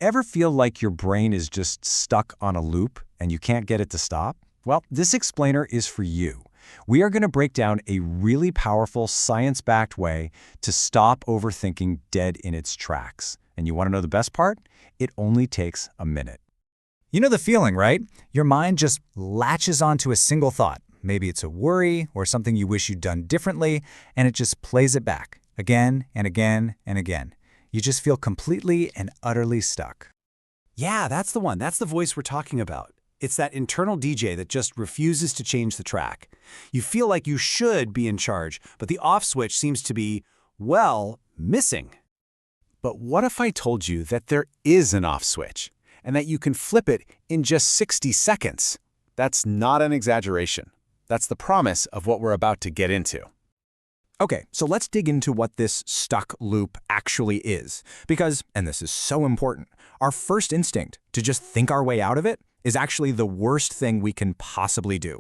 Ever feel like your brain is just stuck on a loop and you can't get it to stop? Well, this explainer is for you. We are going to break down a really powerful science-backed way to stop overthinking dead in its tracks. And you want to know the best part? It only takes a minute. You know the feeling, right? Your mind just latches onto a single thought. Maybe it's a worry or something you wish you'd done differently, and it just plays it back again and again and again. You just feel completely and utterly stuck. Yeah, that's the one. That's the voice we're talking about. It's that internal DJ that just refuses to change the track. You feel like you should be in charge, but the off switch seems to be, well, missing. But what if I told you that there is an off switch and that you can flip it in just 60 seconds? That's not an exaggeration. That's the promise of what we're about to get into. Okay, so let's dig into what this stuck loop actually is. Because, and this is so important, our first instinct to just think our way out of it is actually the worst thing we can possibly do.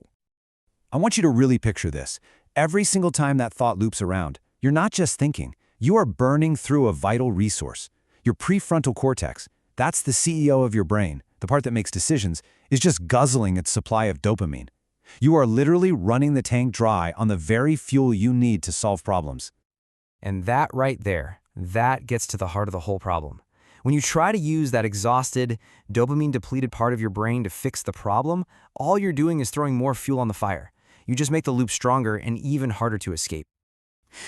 I want you to really picture this. Every single time that thought loops around, you're not just thinking, you are burning through a vital resource. Your prefrontal cortex, that's the CEO of your brain, the part that makes decisions, is just guzzling its supply of dopamine. You are literally running the tank dry on the very fuel you need to solve problems. And that right there, that gets to the heart of the whole problem. When you try to use that exhausted, dopamine-depleted part of your brain to fix the problem, all you're doing is throwing more fuel on the fire. You just make the loop stronger and even harder to escape.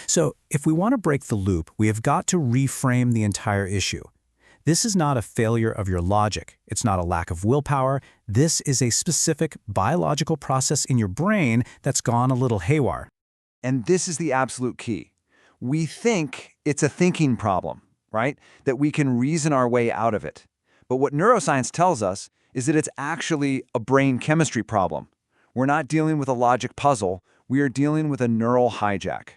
So, if we want to break the loop, we have got to reframe the entire issue. This is not a failure of your logic. It's not a lack of willpower. This is a specific biological process in your brain that's gone a little haywire. And this is the absolute key. We think it's a thinking problem, right? That we can reason our way out of it. But what neuroscience tells us is that it's actually a brain chemistry problem. We're not dealing with a logic puzzle. We are dealing with a neural hijack.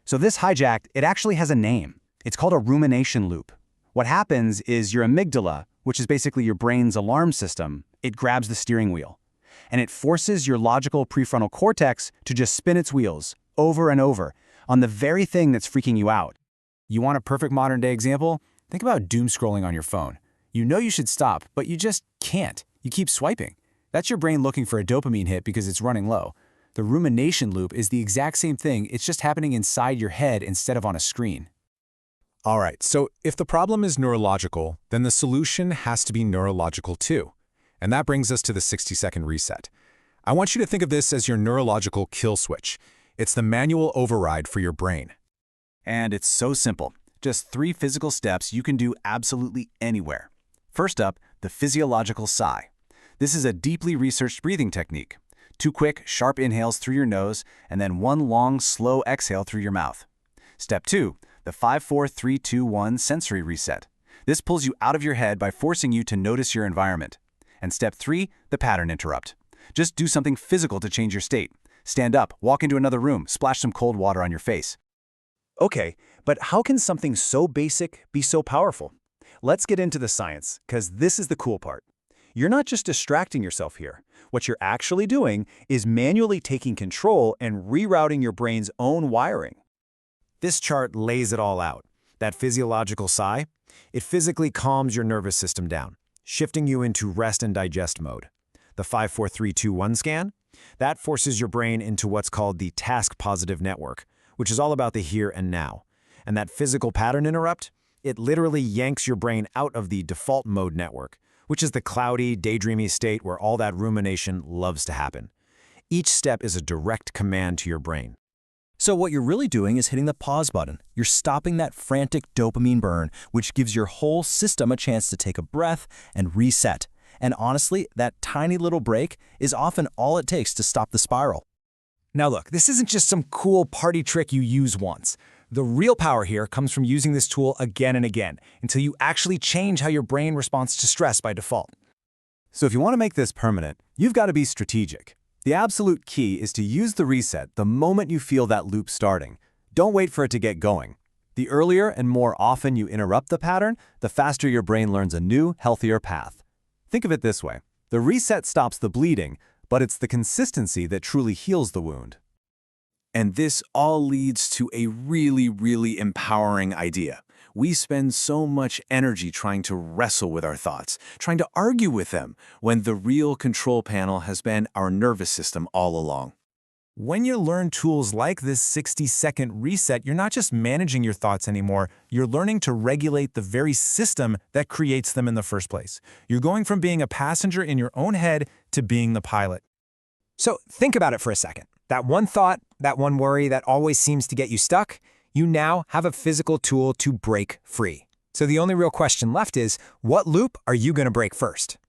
So this hijack, it actually has a name. It's called a rumination loop. What happens is your amygdala, which is basically your brain's alarm system, it grabs the steering wheel. And it forces your logical prefrontal cortex to just spin its wheels over and over on the very thing that's freaking you out. You want a perfect modern-day example? Think about doom scrolling on your phone. You know you should stop, but you just can't. You keep swiping. That's your brain looking for a dopamine hit because it's running low. The rumination loop is the exact same thing, it's just happening inside your head instead of on a screen. All right, so if the problem is neurological, then the solution has to be neurological too. And that brings us to the 60-second reset. I want you to think of this as your neurological kill switch. It's the manual override for your brain. And it's so simple. Just 3 physical steps you can do absolutely anywhere. First up, the physiological sigh. This is a deeply researched breathing technique. 2 quick, sharp inhales through your nose, and then 1 long, slow exhale through your mouth. Step 2, the 5-4-3-2-1 sensory reset. This pulls you out of your head by forcing you to notice your environment. And step 3, the pattern interrupt. Just do something physical to change your state. Stand up, walk into another room, splash some cold water on your face. Okay, but how can something so basic be so powerful? Let's get into the science, because this is the cool part. You're not just distracting yourself here. What you're actually doing is manually taking control and rerouting your brain's own wiring. This chart lays it all out. That physiological sigh, it physically calms your nervous system down, shifting you into rest and digest mode. The 5-4-3-2-1 scan, that forces your brain into what's called the task-positive network, which is all about the here and now. And that physical pattern interrupt, it literally yanks your brain out of the default mode network, which is the cloudy, daydreamy state where all that rumination loves to happen. Each step is a direct command to your brain. So what you're really doing is hitting the pause button. You're stopping that frantic dopamine burn, which gives your whole system a chance to take a breath and reset. And honestly, that tiny little break is often all it takes to stop the spiral. Now look, this isn't just some cool party trick you use once. The real power here comes from using this tool again and again until you actually change how your brain responds to stress by default. So if you want to make this permanent, you've got to be strategic. The absolute key is to use the reset the moment you feel that loop starting. Don't wait for it to get going. The earlier and more often you interrupt the pattern, the faster your brain learns a new, healthier path. Think of it this way. The reset stops the bleeding, but it's the consistency that truly heals the wound. And this all leads to a really, really empowering idea. We spend so much energy trying to wrestle with our thoughts, trying to argue with them, when the real control panel has been our nervous system all along. When you learn tools like this 60-second reset, you're not just managing your thoughts anymore, you're learning to regulate the very system that creates them in the first place. You're going from being a passenger in your own head to being the pilot. So think about it for a second. That one thought, that one worry that always seems to get you stuck, you now have a physical tool to break free. So the only real question left is, what loop are you going to break first?